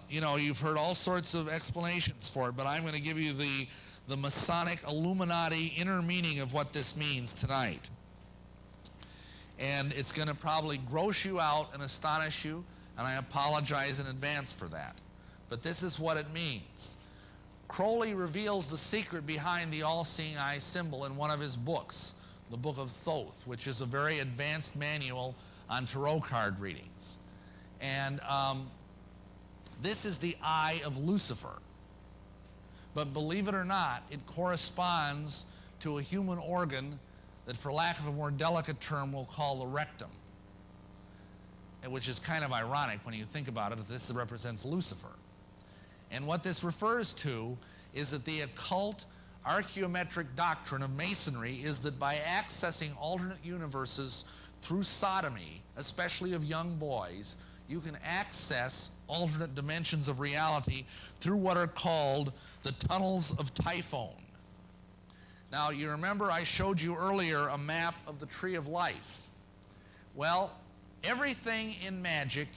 you know, you've heard all sorts of explanations for it, but I'm going to give you the Masonic Illuminati inner meaning of what this means tonight. And it's going to probably gross you out and astonish you, and I apologize in advance for that. But this is what it means. Crowley reveals the secret behind the all-seeing eye symbol in one of his books, the Book of Thoth, which is a very advanced manual on tarot card readings. And this is the eye of Lucifer. But believe it or not, it corresponds to a human organ that, for lack of a more delicate term, we'll call the rectum, which is kind of ironic when you think about it, that this represents Lucifer. And what this refers to is that the occult archaeometric doctrine of Masonry is that by accessing alternate universes through sodomy, especially of young boys, you can access alternate dimensions of reality through what are called the tunnels of Typhon. Now, you remember I showed you earlier a map of the Tree of Life. Well, everything in magic,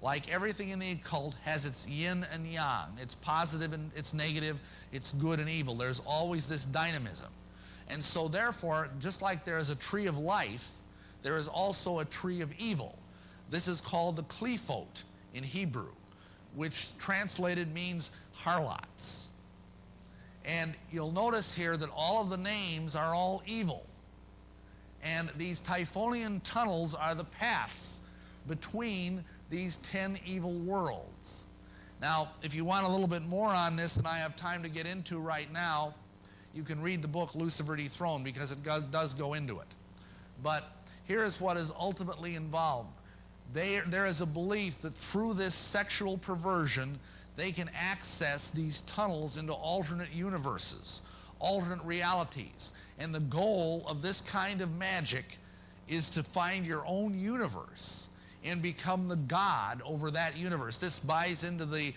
like everything in the occult, has its yin and yang. It's positive and it's negative, it's good and evil. There's always this dynamism. And so therefore, just like there is a tree of life, there is also a tree of evil. This is called the Qliphote in Hebrew, which translated means harlots. And you'll notice here that all of the names are all evil. And these Typhonian tunnels are the paths between these 10 evil worlds. Now, if you want a little bit more on this than I have time to get into right now, you can read the book Lucifer Dethroned, because it does go into it. But here is what is ultimately involved. There is a belief that through this sexual perversion, they can access these tunnels into alternate universes, alternate realities. And the goal of this kind of magic is to find your own universe and become the god over that universe. This buys into the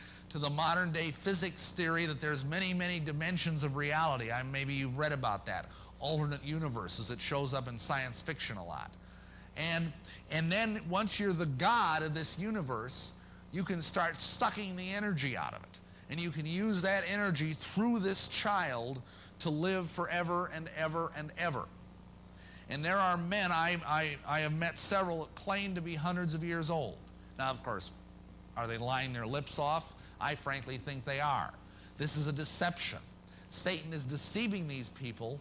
modern day physics theory that there's many, many dimensions of reality. Maybe you've read about that. Alternate universes. It shows up in science fiction a lot. And then once you're the god of this universe, you can start sucking the energy out of it. And you can use that energy through this child to live forever and ever and ever. And there are men, I have met several that claim to be hundreds of years old. Now, of course, are they lying their lips off? I frankly think they are. This is a deception. Satan is deceiving these people